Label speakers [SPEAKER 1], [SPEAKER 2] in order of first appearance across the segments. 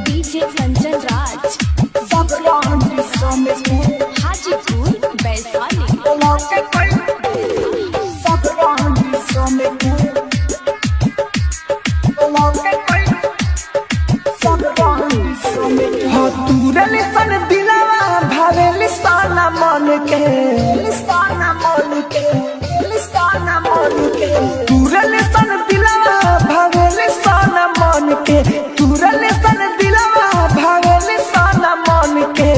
[SPEAKER 1] DJ Kanchan Raj Hajipur Vaishali.
[SPEAKER 2] मन के तुरल सन दिलवा भागल सन मन के तुरल सन दिलवा भागल सन मन के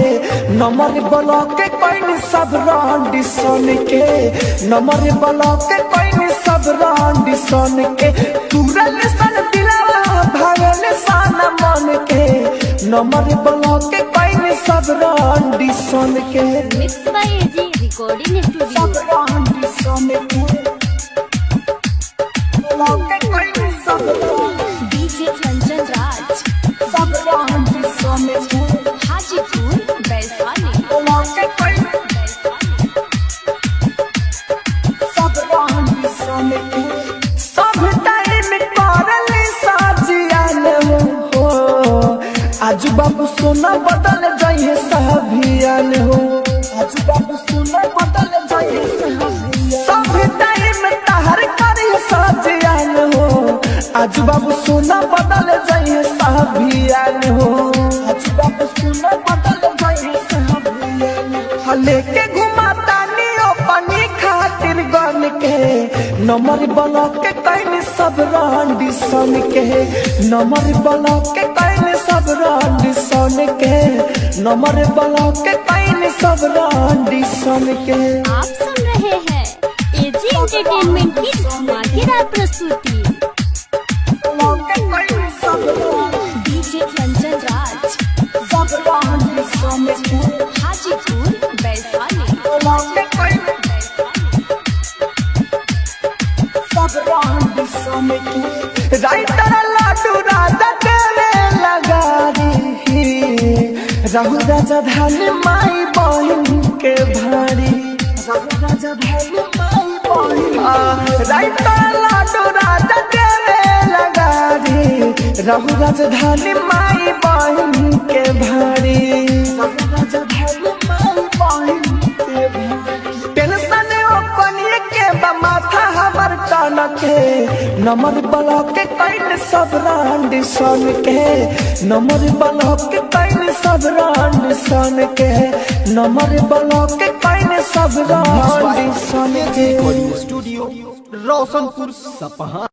[SPEAKER 2] नमर ब्लॉक के कोई सब रांडी सन के नमर ब्लॉक के कोई सब रांडी सन के तुरल सन दिलवा भागल सन मन के नमर ब्लॉक के कोई सब रांडी सन के
[SPEAKER 1] mix by AG recording studio. DJ Kanchan Raj Hajipur Vaishali.
[SPEAKER 2] सब टाइम करल साजियान हो आज बाबू सोना बदल जाइए सभियान हो आज बाबू सोना बदल जाइए सब टाइम तहर करिए साजियान हो आज बाबू सोना बदल जाइए सभियान हो आज बाबू सोना बदल जाइए सभियान हो लेके घुमाता नियो पानी खातिर गन के नमर ब्लॉक के कहीं सब रांडी सन के नमर ब्लॉक के कहीं सब रांडी सन के नमर ब्लॉक के कहीं सब रांडी सन के।
[SPEAKER 1] आप सुन रहे हैं एजी एंटरटेनमेंट की धमाकेदार प्रस्तुति। डीजे कंचन राज हाजीपुर वैशाली।
[SPEAKER 2] राइटर लाडू राजा तेरे लगारी राहु राजा धान माई बहन के भारी राहु राजा धान माई बहन राइटर लाडू राजा तेरे लगारी राहु राजा धान माई बहन के भारी राहु राजा धान माई बहन के भारी टेंशन ओकनिए के माथा हमर टन के नमर ब्लॉक के कहीं सब रांडी सन के नमर ब्लॉक के कहीं सब रांडी सन के नमर ब्लॉक के कहीं सब रांडी सन के।
[SPEAKER 3] स्टूडियो रोशनपुर सपहा।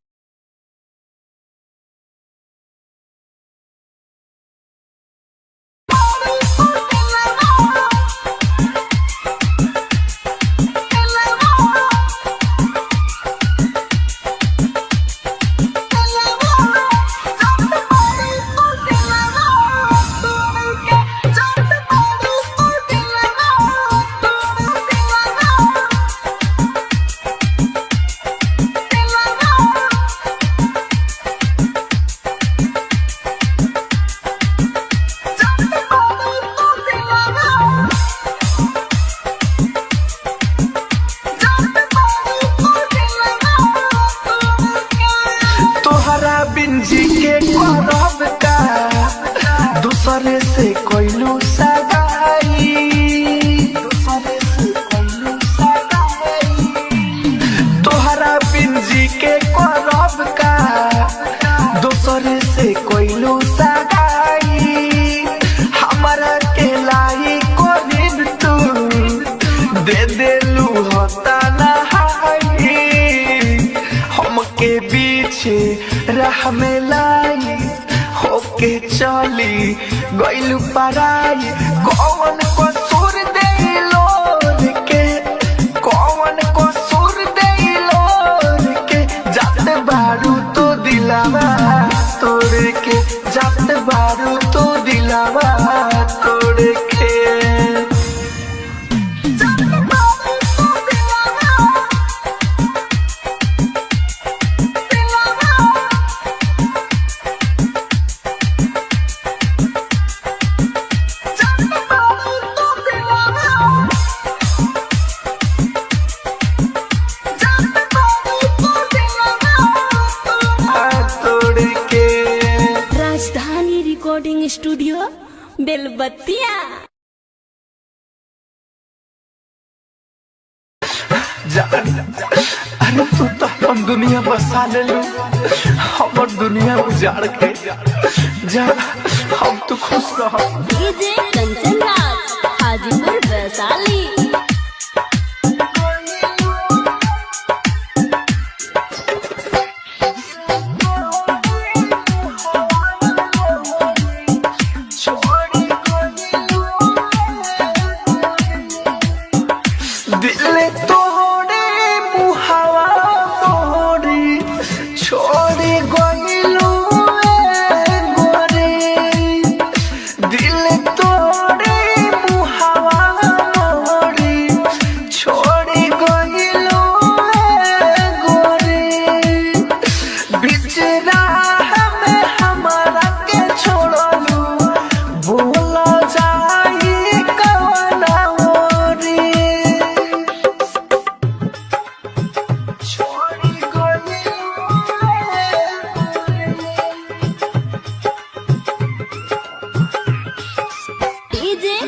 [SPEAKER 2] बिंजी के करब का दूसरे से कोइलू सगाई दूसरे से कोइलू सगाई तोहरा बिंजी के करब का दूसरे से कोइलू सगाई हमारा के लाई कोरिन तू दे देलू होता ना हमके पीछे राह में लाई होके चली गइलू पराई कौन कसूर देलो के कौन कसूर देलो के जात बारू तो दिलावा तोड़ के जात बारू तो दिलावा तोड़ के।
[SPEAKER 1] बेलबत्तियाँ।
[SPEAKER 2] जान अरे तू तो हम दुनिया बसा ले लू, हमर दुनिया उजाड़ के जा, हम तो खुश रह।
[SPEAKER 1] डीजे कंचन राज हाजीपुर वैशाली।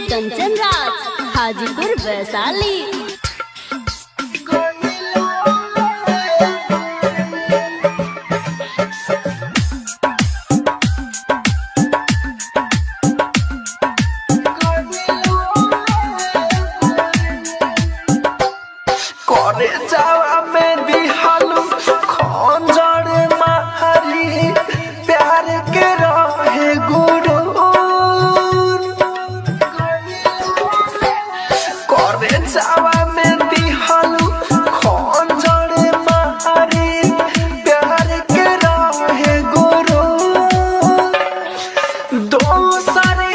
[SPEAKER 1] कंचन राज हाजीपुर वैशाली।
[SPEAKER 2] करे जावा में दिहालू खंजर मारी, प्यार के रहे गुरु। करे जावा में दिहालू खंजर मारी, प्यार के रहे गुरु। दोसरे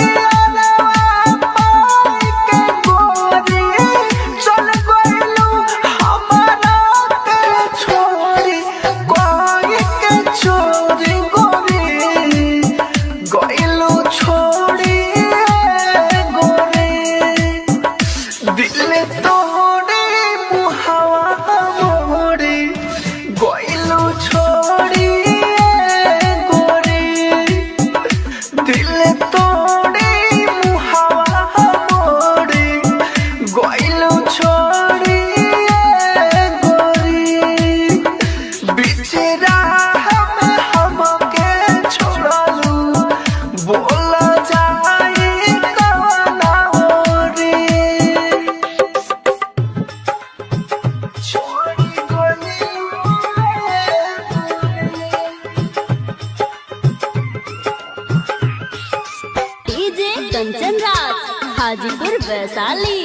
[SPEAKER 1] कंचन राज हाजीपुर वैशाली।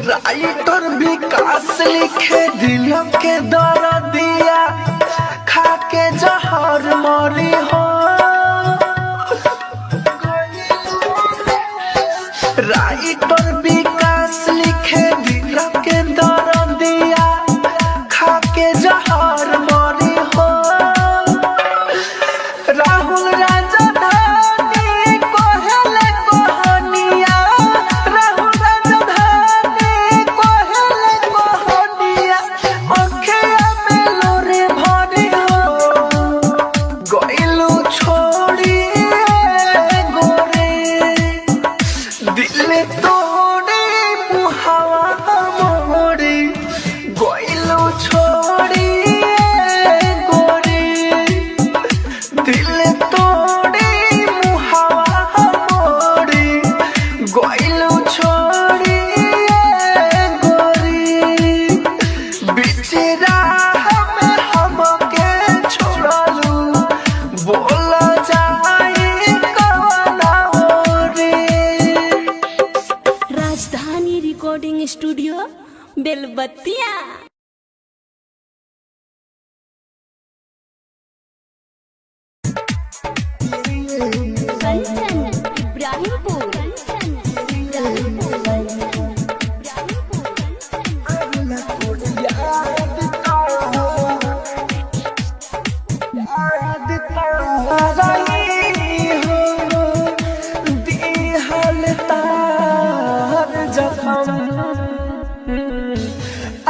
[SPEAKER 2] राइटर विकास लिखे दिल के दर्दिया, खा के जहर मरी हो। राइटर विकास लिखे दिल के दर्दिया, खा के जहर मरी हो। राहुल राजधानी कोहले कोहनिया, राहुल राजधानी कोहले कोहनिया, अखिया में लोरे भरी हो। गइलू छोड़ी गोरे, दिल तोड़े मुहावा मोड़े। गइलू छोड़ी गोरे, दिल तोड़े मुहावा मोड़े। गइलू छोड़ी गोरी, बीच राह में हमके छोड़लू। बोल जाए कवना ओरी।
[SPEAKER 1] राजधानी रिकॉर्डिंग स्टूडियो बेलबत्तियाँ। कंचन इब्राहिमपुर।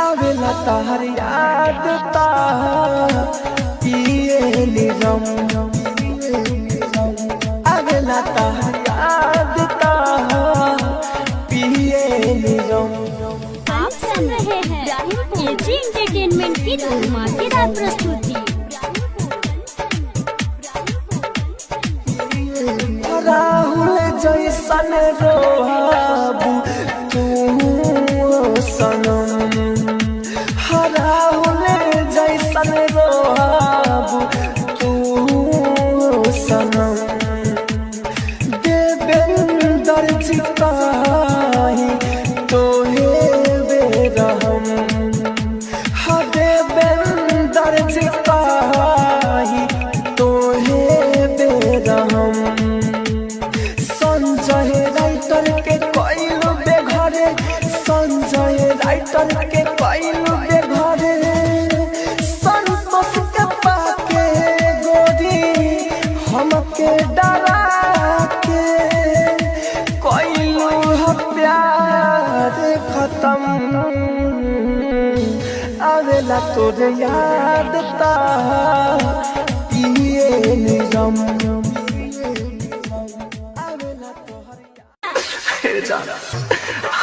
[SPEAKER 2] आवेला तहर याद ता पिए निरम आवेला तहर याद ता पिए निरम।
[SPEAKER 1] आप सुन रहे हैं एजी एंटरटेनमेंट की धमाकेदार प्रस्तुति।
[SPEAKER 2] राहुल जैसन रोहाबू तू सनम राहुल जैसन रोहाबू तू सनम देवेंदर चिताही तोहे बेरहम देवेंदर चिताही तोहे बेरहम। संजय राइटर के कोइलू बेघरे संजय राइटर के कोइलू बेघरे संतोष के पाके गोरी हमके डरा के कोइलू हो प्यार खत्म आवेला तोरे याद ता पिए निरम।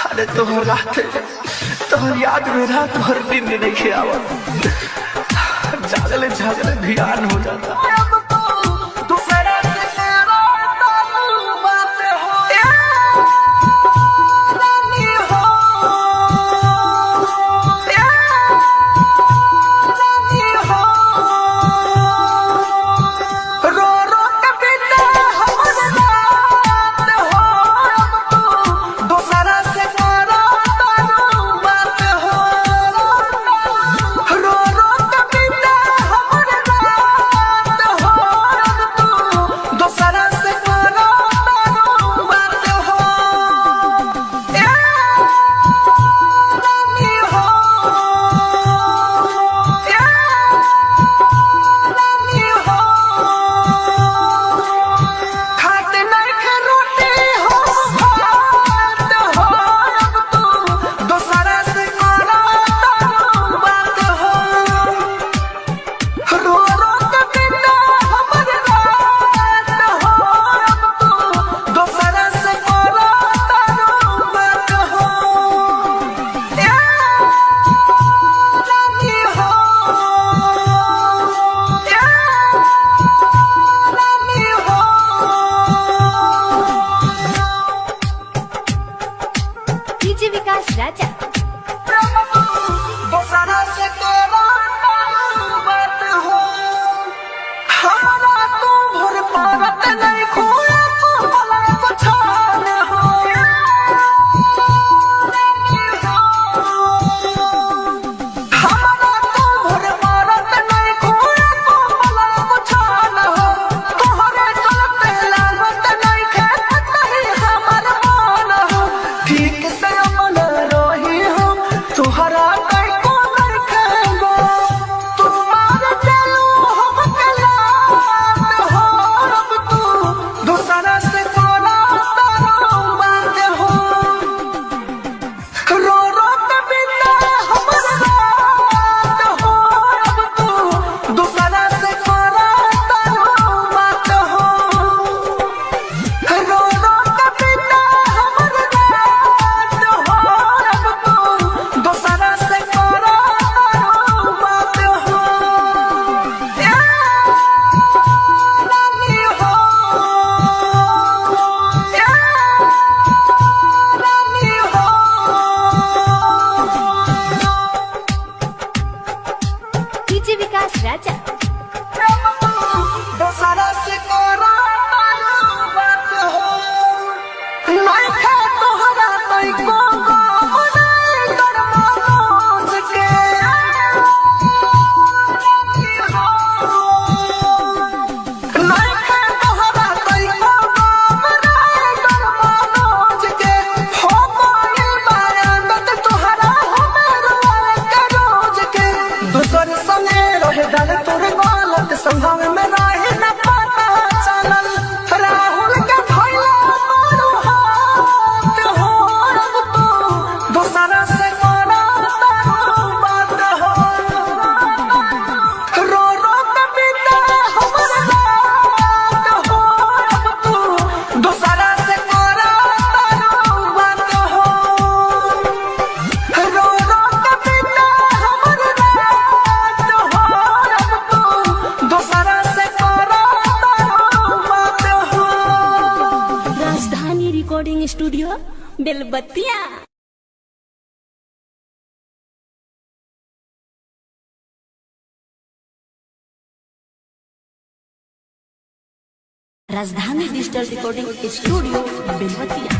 [SPEAKER 2] अरे तोहर रात तोहर याद में रात भर दिन नहीं आवत जागले जागले ध्यान हो जाता। हो
[SPEAKER 1] बेलबत्तिया। राजधानी डिजिटल रिकॉर्डिंग स्टूडियो बेलबत्तिया।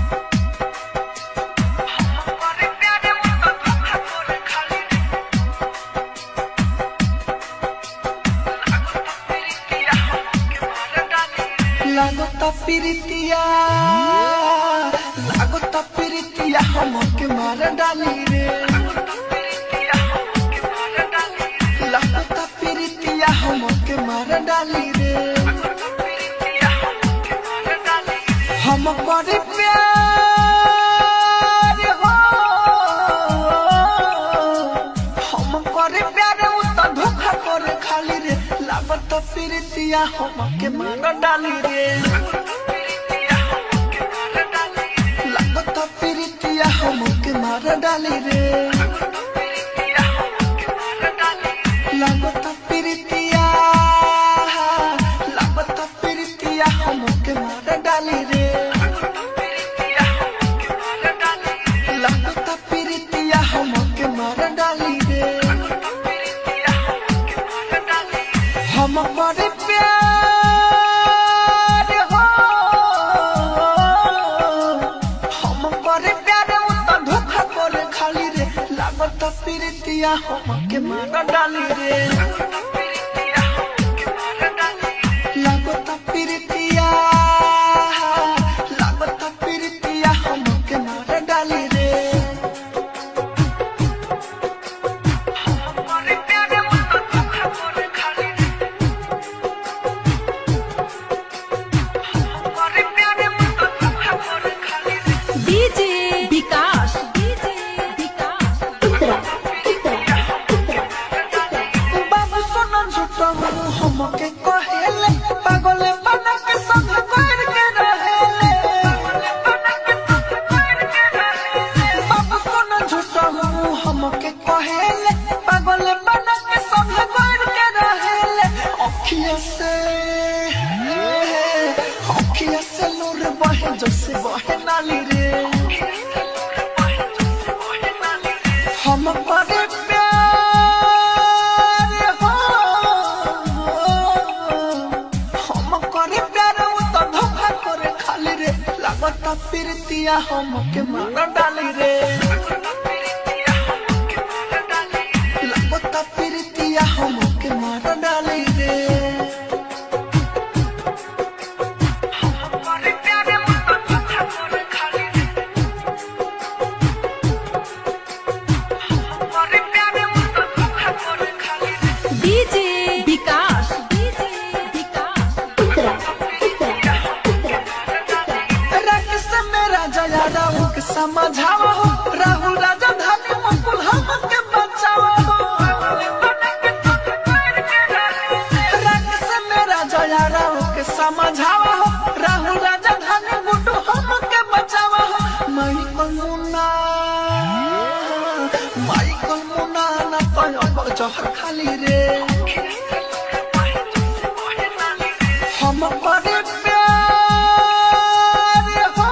[SPEAKER 2] लागता प्रीतिया हमके मार डाली रे। लागता प्रीतिया हमके मार डाली रे। हम करे प्यार हो, हम करे प्यार उ त धोखा करे खाली रे। लागता प्रीतिया हमके मार डाली रे। लागता प्रीतिया हमके मार डाली रे। लागता प्रीतिया हमके मार डाली रे। लागता प्रीतिया हमके मार डाली रे। हम करे प्यार हो, हम करे प्यार उ त धोखा करे खाली रे। लागता प्रीतिया हमके मार डाली रे। लागता प्रीतिया हमके मार डाली रे।
[SPEAKER 1] डीजे विकास।
[SPEAKER 2] बाबू सोना झूठा हमके कहेले, पागल बना के संग कर के रहेले। बाबू सोना झूठा हमके कहेले, पागल बना के संग कर के रहेले। अखिया से नूर बहे जैसे बहे नाली रे। हम करे प्यार हो, हम करे प्यार उ त धोखा करे खाली रे। लागता प्रीतिया हमके मार डाली रे। लागता प्रीतिया हमके मार डाली रे।
[SPEAKER 1] डीजे विकास।
[SPEAKER 2] राकेश मेरा जया राहु के समझावा हो, राहुल राजा धानी मुकुल हमके बचावा हो। राकेश मेरा जया राहु के समझावा हो, राहुल राजा धानी गुड्डू हमके बचावा हो। माइकल मुन्ना ना तो जहर खाली रे। हम करे प्यार हो,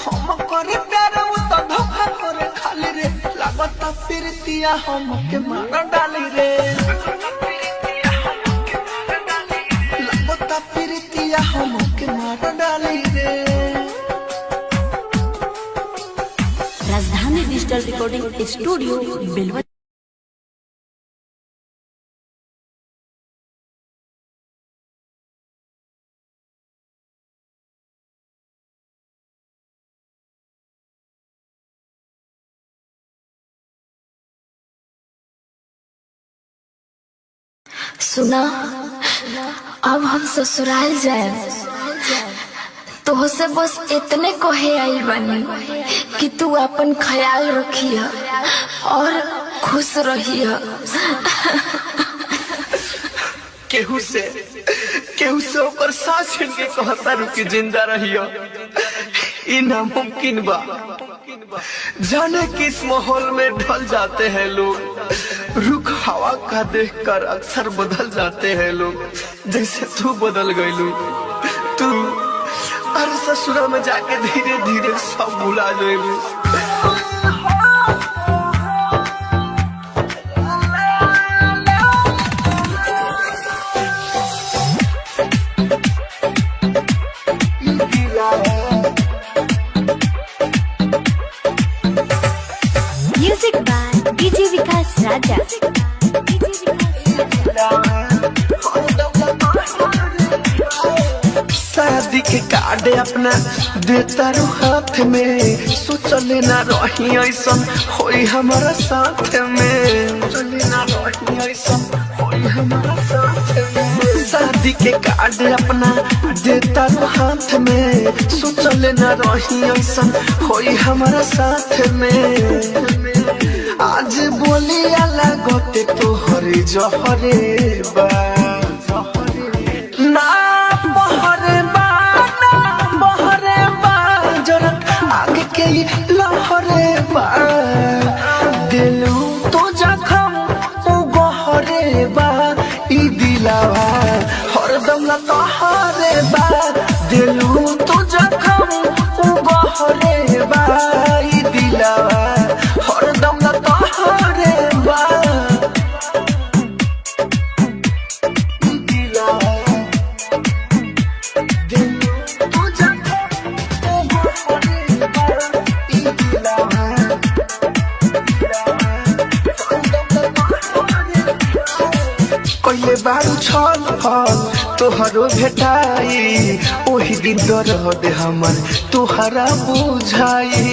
[SPEAKER 2] हम करे प्यार उ त धोखा करे खाली रे। लागता प्रीतिया हमके मार डाली रे। लागता प्रीतिया हमके मार डाली रे।
[SPEAKER 1] राजधानी डिजिटल रिकॉर्डिंग स्टूडियो बेलबत्तिया।
[SPEAKER 4] सुना, अब हम ससुराल जाए तो से बस इतने कहे आई बनी कि तू अपन ख्याल रखिए और खुश रहिए।
[SPEAKER 2] केहू से ओकर सांस छीन के कहता रुकी जिंदा रहियो, ई नामुमकिन बा। जाने किस माहौल में ढल जाते हैं लोग, रुख हवा का देखकर अक्सर बदल जाते हैं लोग। जैसे तू बदल गई, तू हर ससुरा में जाके धीरे धीरे सब भुला जाएगी।
[SPEAKER 1] म्यूजिक बाय डीजे विकास राजा।
[SPEAKER 2] शादी के कार्ड अपना देता रू हाथ में, सोचले ना रही ऐसन होई हमारा साथ में, सोचले ना रही ऐसन होई हमारा साथ में। शादी के कार्ड अपना देता रू हाथ में, सोचले ना रही ऐसन होई हमारा साथ में। आज बोली अलग होते तो हरे जहरे बा ना बहरे बा, ना बहरे बा, जरत आगे के लहरे बा। दिलू तो जखम ओ गहरे बा, ई दिलावा हरदम ला तहरे बा। दिलू तो जखम ओ गहरे बा, ई दिलावा हरदम ला तहरे बा। कइले बारू छल फल तोहरो भेटाई, ओही दिन दर्द हमर तोहरा बुझाई।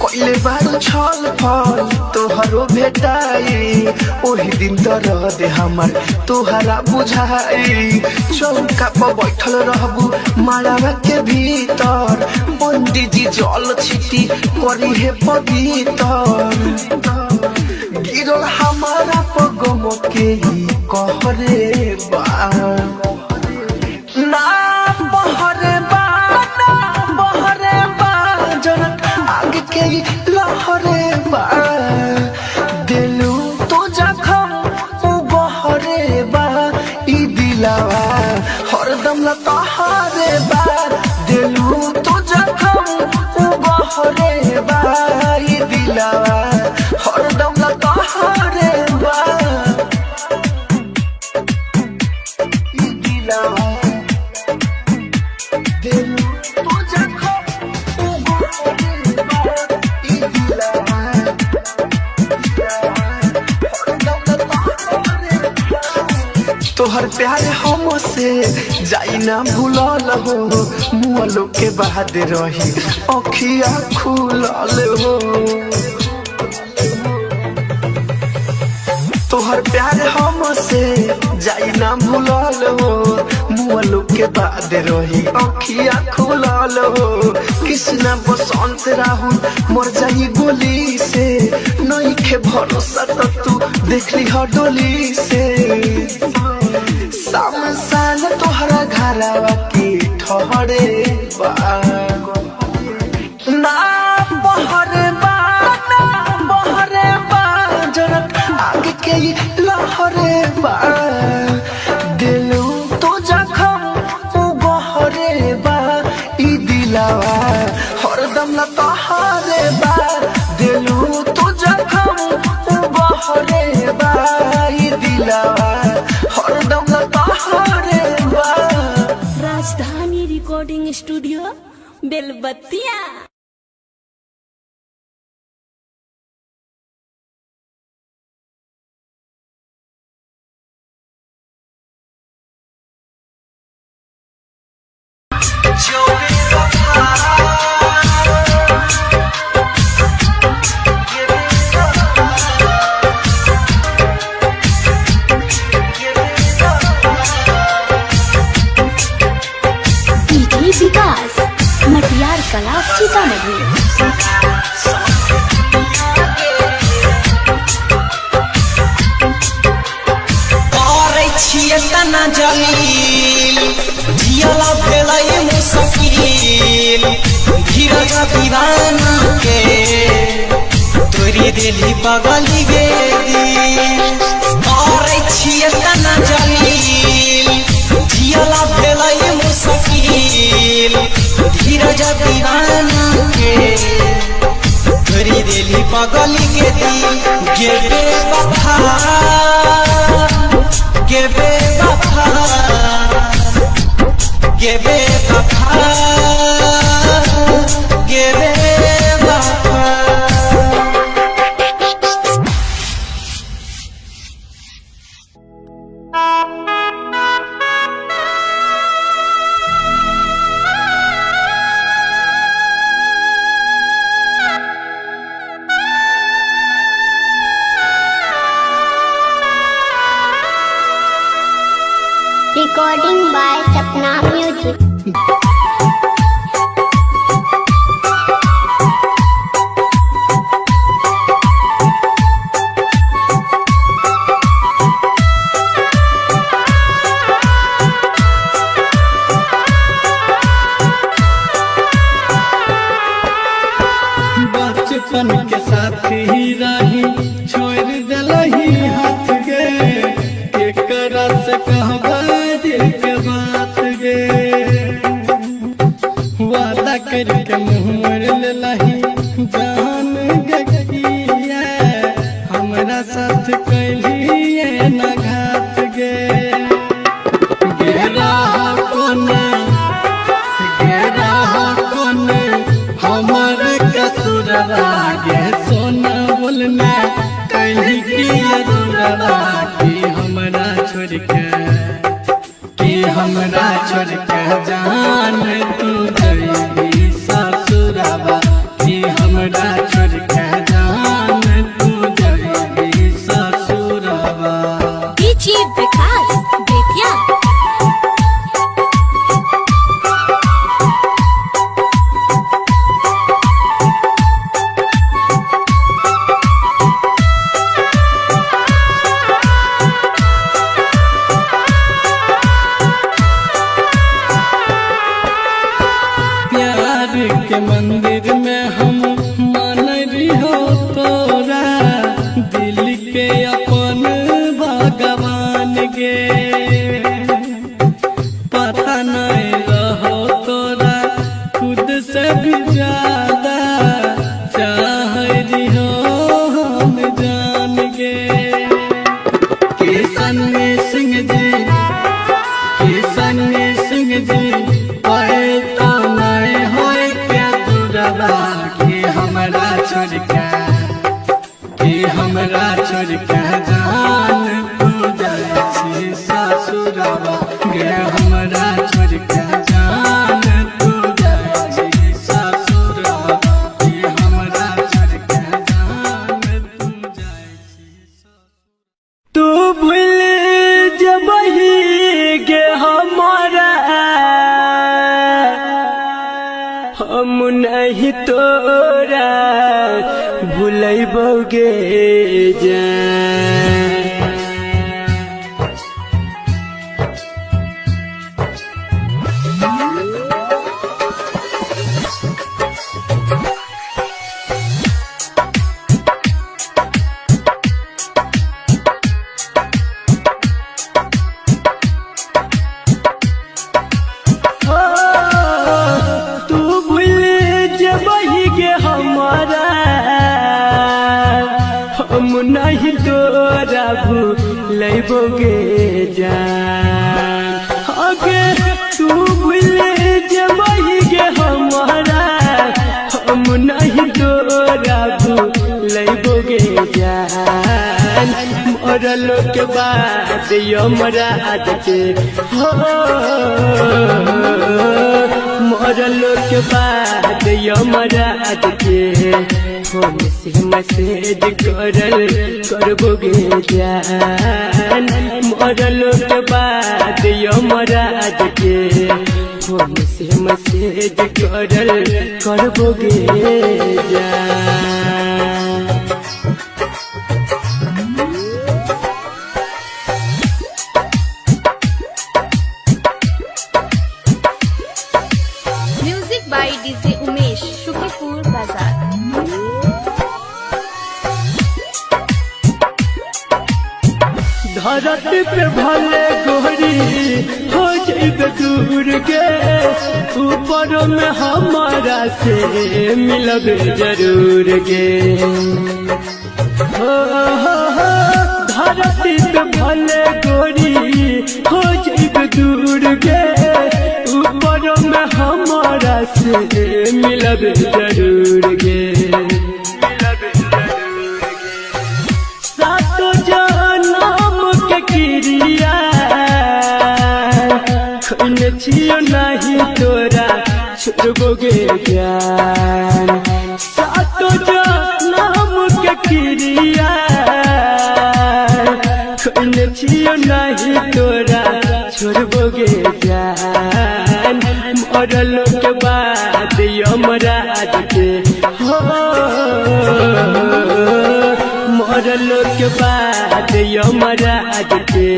[SPEAKER 2] कइले बारू छल फल तोहरो भेटाई, ओही दिन दर्द हमर तोहरा बुझाई। चौका पर बैठल रहबू मालावा के भीतर, पंडित जी जल छिटी करी है पवित्र। गिरल हमारा पगम के ही कहरे बा ना बहरे बा, ना बहरे बा, जरत आगे के ही लहरे बा। दिलू तो जखम ओ गहरे बा, ई दिलावा हरदम ला तहरे बा। दिलू तो जखम ओ गहरे बा, ई दिलावा हरदम ला तहरे बा। ई दिलावा दिलू तो जखम ओ गहरे बा, ई दिलावा तोहर प्यार हमसे जाई ना भूलल हो, मुअलो के बाद रही अखिया खुलल हो। तोहर प्यार हमसे जाई ना भूलल हो, मुअलो के बाद रही अखिया खुलल हो। कृष्णा बसंत राहुल मर जाई गोली से, नहीं के भरोसा तो तू देखली ह डोली से। सामसान तोहरा घरवा की ठहरे बा ना बहरे बा, ना बहरे बा, जरत आगे के लहरे बा। दिलू तो जखम ओ गहरे बा, ई दिलावा हरदम ला तहरे बा। दिलू तो जखम ओ गहरे बा, ई दिलावा हरदम ला तहरे बा।
[SPEAKER 1] राजधानी रिकॉर्डिंग स्टूडियो बेलबत्तिया। डीजे विकास मटियार कला सीतामढ़ी।
[SPEAKER 5] तना जलील जियला भेलै मुश्किल, धीरज दीवाना के तोरी दिली बगली गे दिल। करे छियै तना जलील जियाला भेलै मुश्किल धीरज दीवाना के तोरी दिली पगली के दिल गे बेवफा गे बेवफा गे बेवफा गे बेवफा।
[SPEAKER 6] Recording by Sapna Music.
[SPEAKER 2] बचपन के साथी रही छोड़ दिलही हाथ गे एकरा से कहबा दिल के बात गे वादा करके मुँह मोड़ लेलही जान गकिया हमरा साथ कैलिए न घात गे गेरा कोने हमर कसुरवा गे सोना बोलना कहीं की अधूरवा कि हमरा छोड़ के जान तू जइबी ससुरवा कि हमरा छोड़ के जान तू जइबी ससुरवा।
[SPEAKER 1] डीजे विकास बेतिया।
[SPEAKER 2] के मंदिर में हम मानरी हो तोरा दिल के अपन भगवान गे पता नहीं रहो तोरा खुद से भी ज्यादा चाहरी हो हम जान गे किशन सिंह जी हमरा छोड़ के जान तू जाइबी ससुरवा गे हमरा छोड़ के जान तू जाइबी ससुरवा गे हमरा छोड़ के जान तू जाइबी तू भूल जबही गे हमरा हम नहीं तोरा भूलैबोगे जान। तू भूल जबही गे हमारा हम नहीं तोरा भूलैबोगे जान। अगे तू भूल जबही गे हमारा हम नहीं तोरा भूलैबोगे जान। मरलो के बाद यमराज के हो मरलो के बाद यमराज के फोन से मैसेज करबोगे जान। मरलो के बाद यमराज के फोन से मैसेज करबोगे जान।
[SPEAKER 1] Music by DJ Umesh Shukripur बाजार।
[SPEAKER 2] धरती पे भले गोरी हो
[SPEAKER 7] जइब दूर के ऊपर में हमारा से मिलब जरूर के हो धरती पे भले गोरी हो जइब दूर के ऊपर में हमारा से मिलब जरूर के सातो जनम के क्रिया खैन छियो नहीं तोरा छोड़बोगे ज्ञान सातो जनम के क्रिया खैन छियो नहीं तोरा छोड़बोगे ज्ञान मरल के बाद यमराज के हो मरल के बाद यमराज के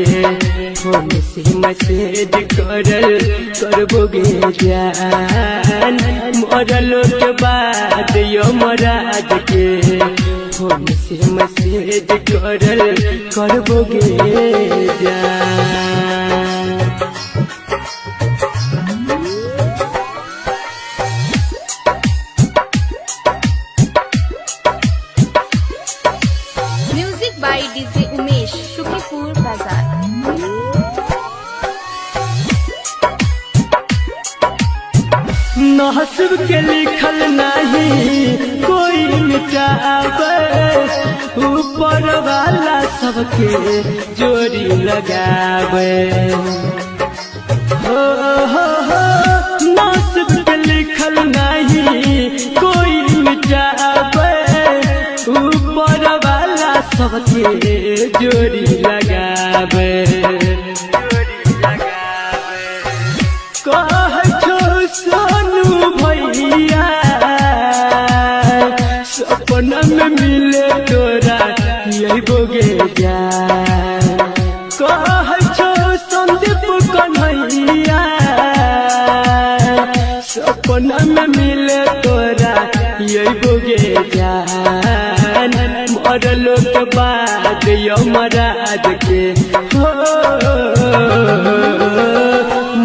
[SPEAKER 7] फोन से मैसेज करबोगे जान मरल के बाद यमराज के फोन से मैसेज करबोगे जान
[SPEAKER 1] बाय डीजे उमेश शुकीपुर बाजार।
[SPEAKER 7] नसीब के लिखल नहीं कोई मिटावे ऊपर वाला सबके जोड़ी लगावे हो नसीब के लिखल नहीं कोई मिटावे ऊपर वाला सबके जोड़ी लगावे कह छो सोनू भैया सपना में मिले तोरा यही बोगे जान कह छो संदीप कन्हैया सपना में मिले तोरा यही बोगे जान मरल के बाद यमराज के हो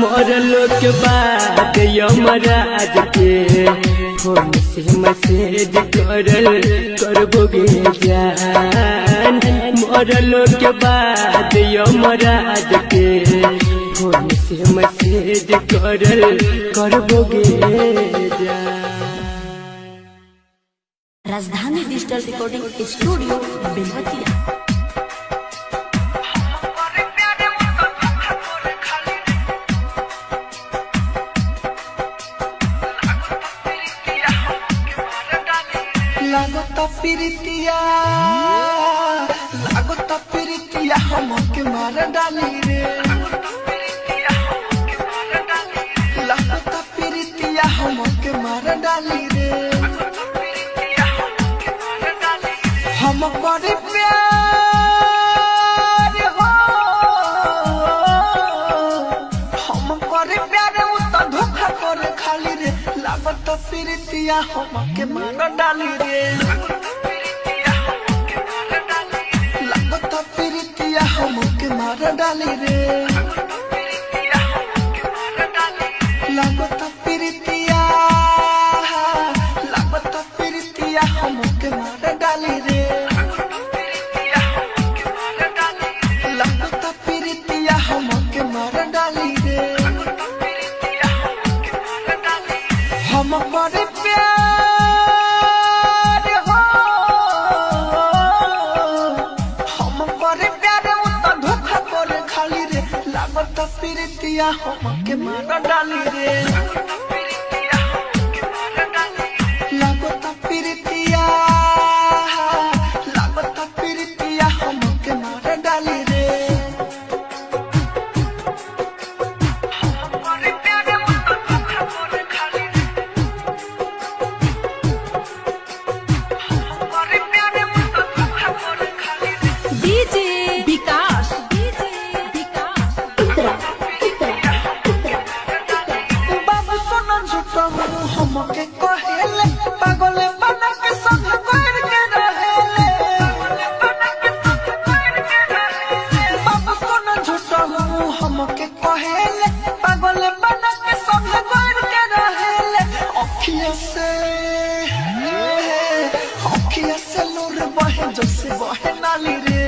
[SPEAKER 7] मरल के बाद यमराज के फोन से मैसेज करबोगे जान मरल के बाद यमराज के फोन से मैसेज करबोगे जान।
[SPEAKER 1] राजधानी डिजिटल रिकॉर्डिंग स्टूडियो बेलवतिया।
[SPEAKER 2] लागता प्रीतिया हमके मार डाली रे लागता प्रीतिया हमके मार डाली रे हम करे प्यार हो हम करे प्यार उ तो धोखा करे खाली रे लागता प्रीतिया हमके मार डाली रे लागता प्रीतिया हमके मार डाली रे लागता प्रीतिया हमके मार डाली रे लागता प्रीतिया हमके मार डाली रे हम करे प्यार हो हम करे प्यार उ तो धोखा करे खाली रे लागता प्रीतिया हमके मार डाली रे लागता प्रीतिया हमके मार डाली रे
[SPEAKER 1] डीजे विकास
[SPEAKER 2] अखिया से नूर बहे जैसे बहे नाली रे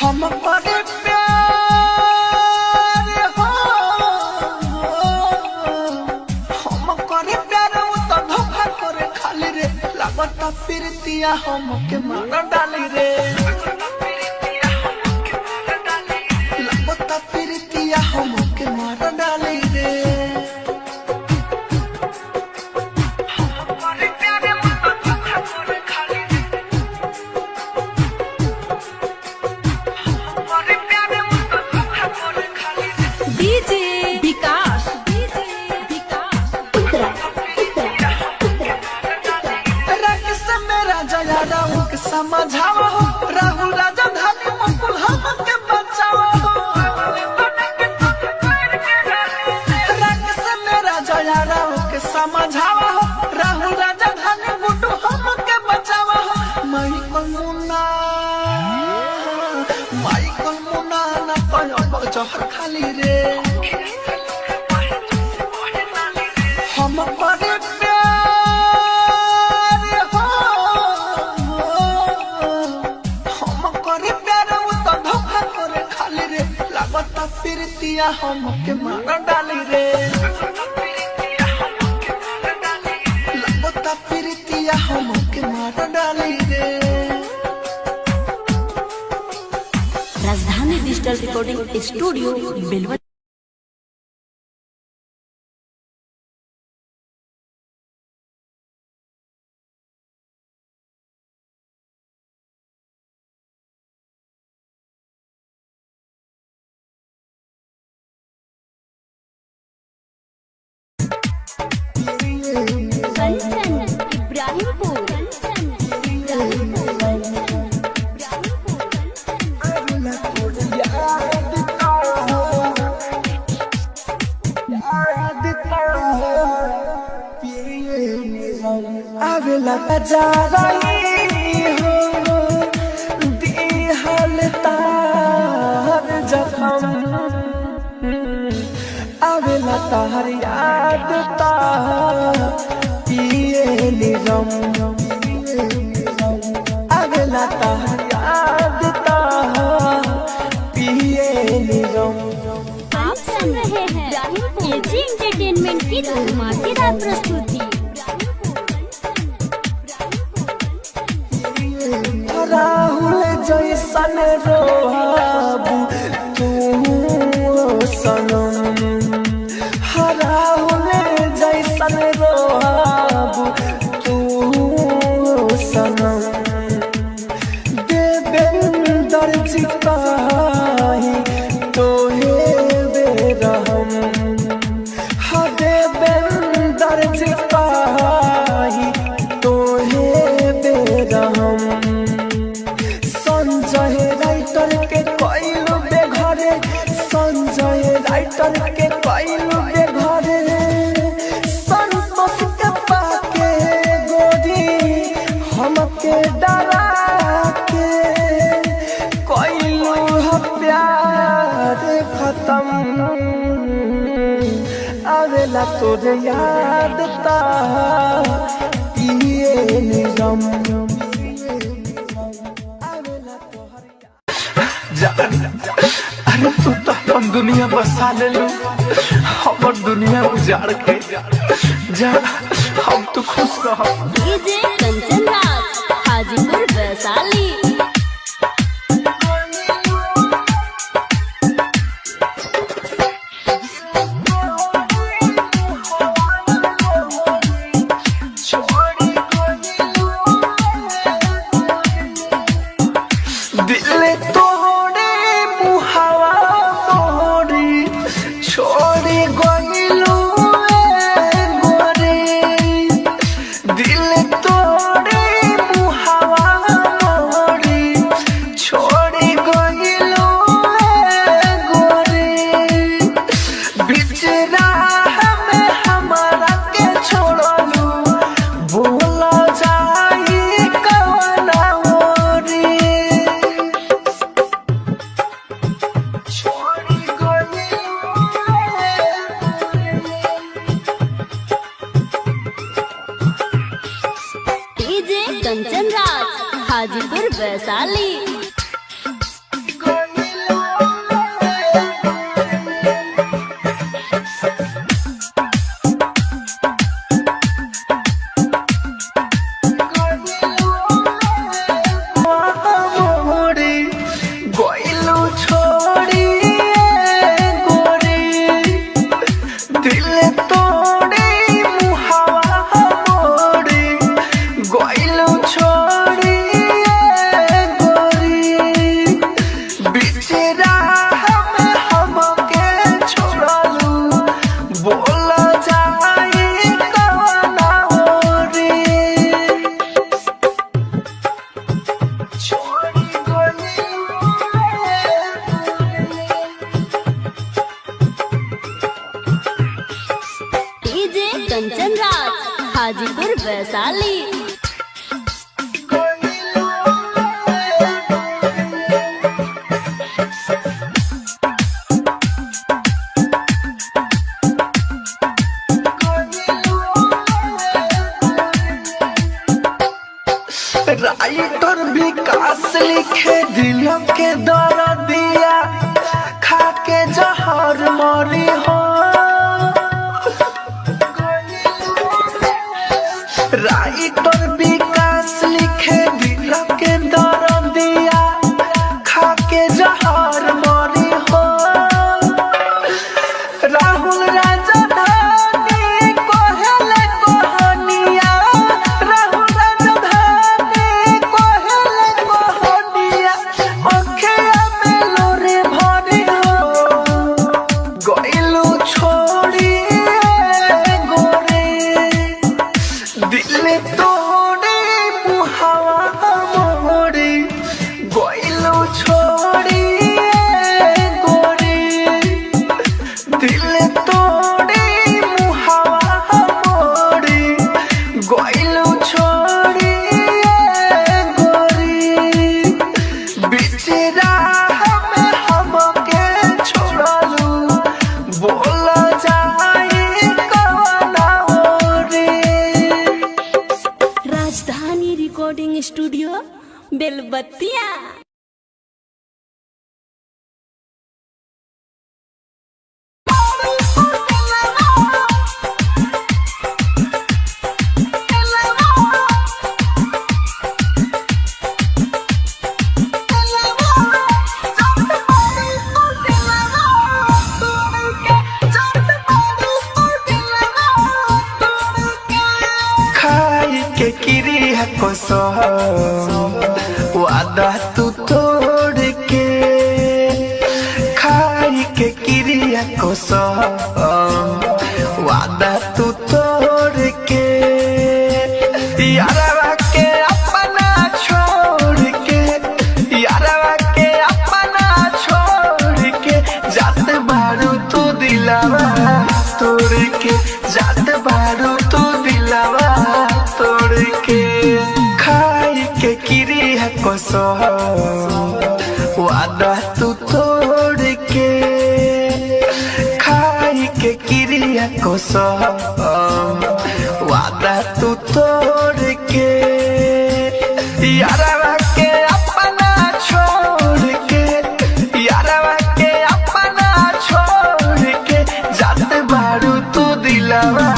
[SPEAKER 2] हम करे प्यार हो हम करे प्यार वो तो धोखा करे खाली रे लागता फिरतिया हम के मार डाली रे लागता फिरतिया हम के मार डाली रे समझावा हो राहुल राजा धानी मुकुल हम के बचावा हो रंग से मेरा जया राव के समझावा हो राहुल राजा धानी गुड्डू हम के बचावा हो माइकल मुन्ना ना पायो जहर खाली रे हम पर फिरतिया हम के मार डाली रे लगता फिरतिया हम के मार डाली रे।
[SPEAKER 1] राजधानी डिजिटल रिकॉर्डिंग स्टूडियो बेलवा।
[SPEAKER 2] आवेला जा रही हो दिहल तार जखम आवेला तार याद ता पिए निरम आवेला तार याद ता पिए निरम।
[SPEAKER 1] आप सुन रहे हैं एजी एंटरटेनमेंट की धमाकेदार प्रस्तुति।
[SPEAKER 2] राहुल जैसन रोहाबू तू सनम राहुल जैसन रोहाबू तू सनम देवेंदर जी कही तोहे बेरहम देवेंदर जी कही तोहे बेरहम संजय राइटर के कोइलू बेघरे संजय राइटर के कोइलू बेघरे संतोष के पाके गोरी हमके डरा के कोइलू है प्यार खत्म आवेला तोरे याद ता पिए निरम। अरे तू तो अपन दुनिया बसा ले लो हमर दुनिया उजाड़ के जा हम तो खुश रह।
[SPEAKER 1] डीजे कंचन राज हाजीपुर वैशाली।
[SPEAKER 2] तो
[SPEAKER 1] हाजीपुर वैशाली। कंचन राज हाजीपुर वैशाली।
[SPEAKER 2] राइटर विकास लिखे दिल के दर्द दिया खा के जहर मरी हो। राइटर विकास लिखे दिल के दर्द दिया खा के जहर मरी हो। राहुल राजधानी कोहले कोहनिया, राहुल राजधानी कोहले कोहनिया, अखिया में लोरे भरी हो। गइलू छोड़ी गोरे दिल तोड़े मुहावा मोड़े, गइलू छोड़ी गोरे दिल तोड़े मुहावा मोड़े, गइलू छोड़ी गोरी। बिचरा हमें हमके छोड़लू, बोल जाए कवना ओरे।
[SPEAKER 1] राजधानी रिकॉर्डिंग स्टूडियो बेलबत्तिया।
[SPEAKER 2] खाई के किरिया को वादा तू तोड़ के, खाई के किरिया को वादा तू तोड़ के, यारवा के अपना छोड़ के, यारवा के अपना छोड़ के, जात बारू तू दिलावा तोड़ के, जात बारू तू दिलावा तोड़ के। खाई के किरिया को वादा तू तोड़ के, खाई के किरिया को वादा तू तोड़ के, यारवा के अपना छोड़ के, यारवा के अपना छोड़ के, जात बारू तू दिलावा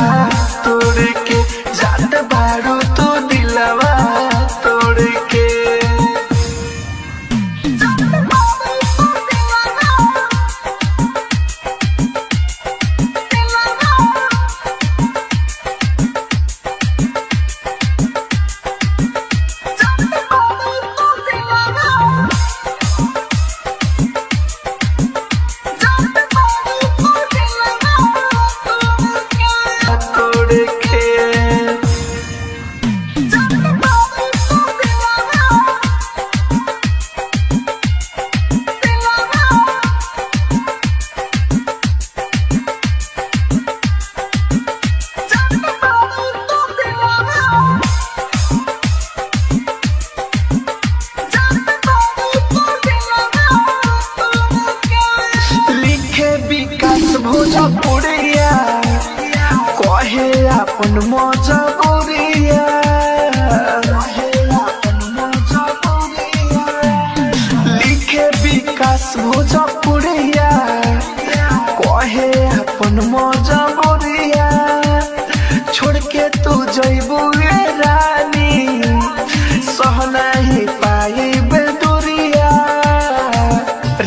[SPEAKER 2] तोड़ के, जात बारू तू दिलावा तोड़ के। लिखे विकास भोजपुरिया कहे अपन मजबूरिया, भोजपुरिया कहे अपन मजबूरिया छोड़ के तू जइबू रानी सह नहीं पाई बेदुरिया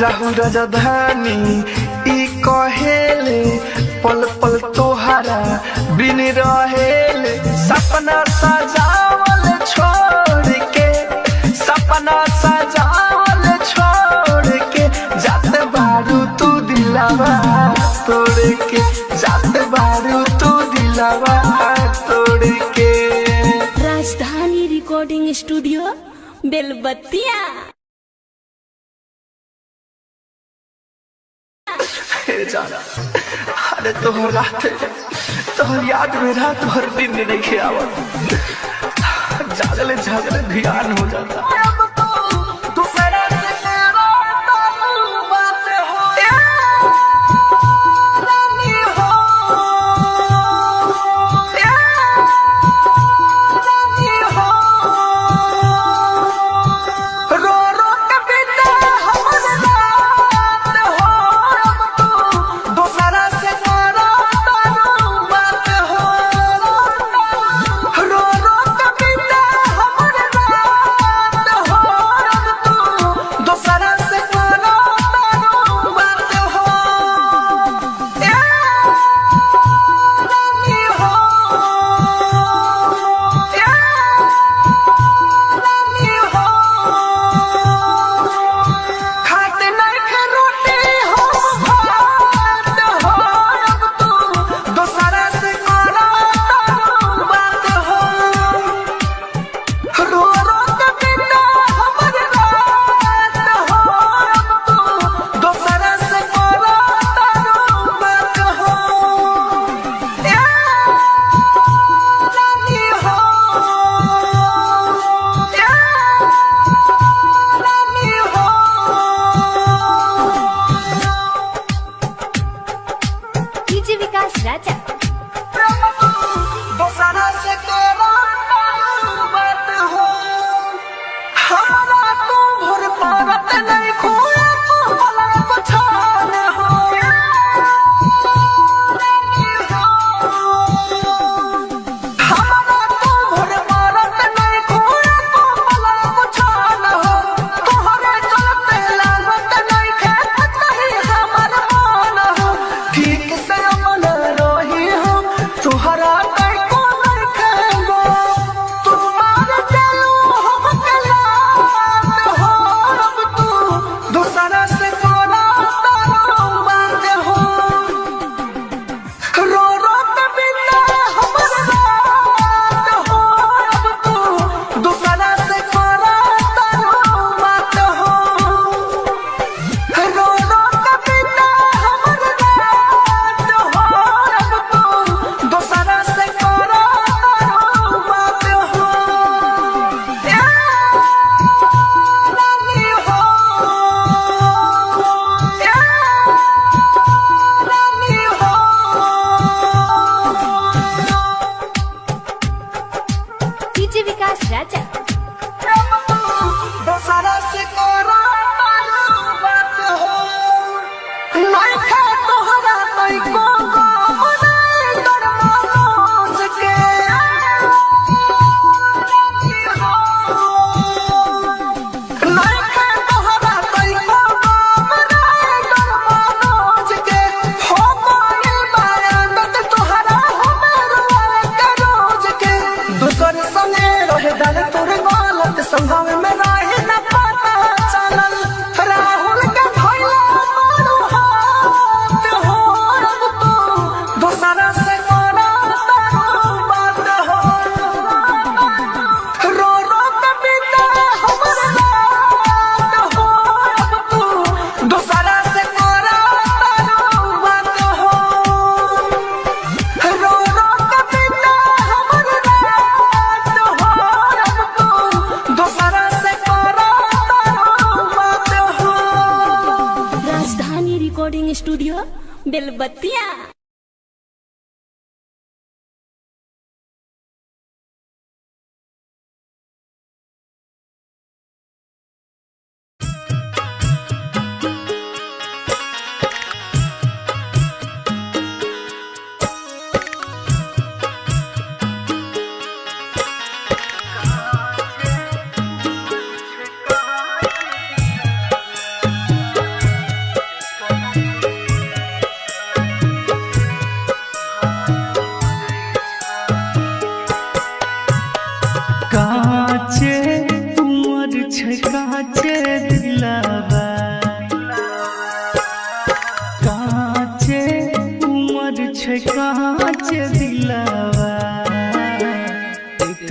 [SPEAKER 2] राहु राजधानी ई कहेले पल पल तोहरा बिन रहेले सपना सजावल छोड़ के सपना सजावल छोड़ के जाते बारू तू दिलावा तोड़ के जाते बारू तू दिलावा तोड़ के।
[SPEAKER 1] राजधानी रिकॉर्डिंग स्टूडियो बेलबत्तिया।
[SPEAKER 2] जाना अरे तोहर रात तोहर याद में रात भर दिन नहीं आवत जागले जागले ध्यान हो जाता
[SPEAKER 1] स्टूडियो बेलबत्तिया।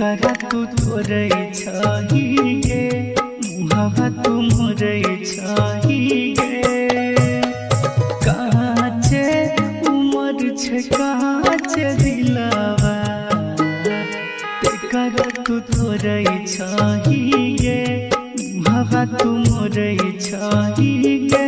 [SPEAKER 2] तेकरा तू तोरे छही गे मुहावा तू मोरे छही गे काचे उमर छे काचे दिलावा तेकरा तू तोरे छही गे मुहावा तू मोरे छही गे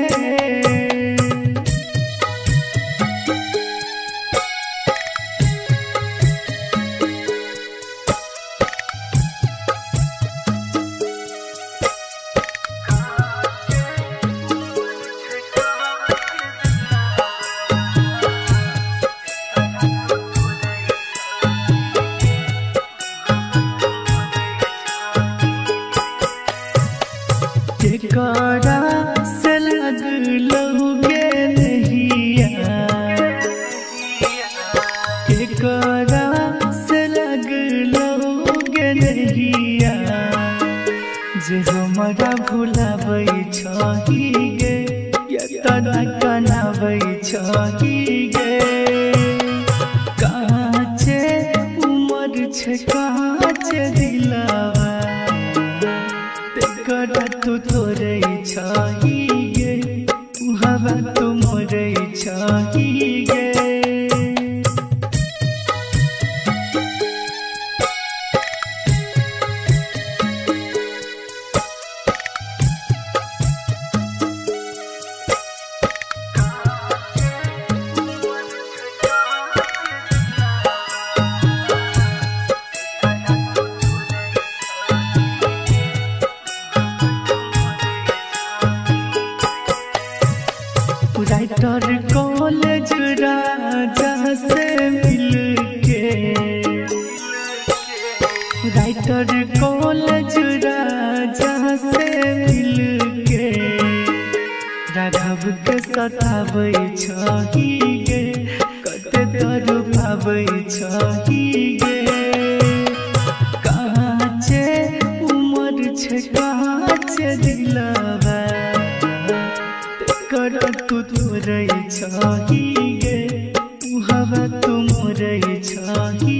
[SPEAKER 2] तेकरा से लगलहुगे नहिया तेकरा से लगलहुगे नहिया जे हमरा भुलाबै छही गे तना कनाबै छही गे काचे उमर छे काचे दिलावा तेकरा तू तोरे छही गे मुहावा तू मोरे छही गे राइटर कॉलेज राजा से मिलके राइटर कॉलेज राजा से मिलके राघव के सताबै छही गे कते दरु पाबै छही गे काचे उमर छे काचे दिलावा तेकरा तू तोरे छही गे मुहावा तू मोरे छही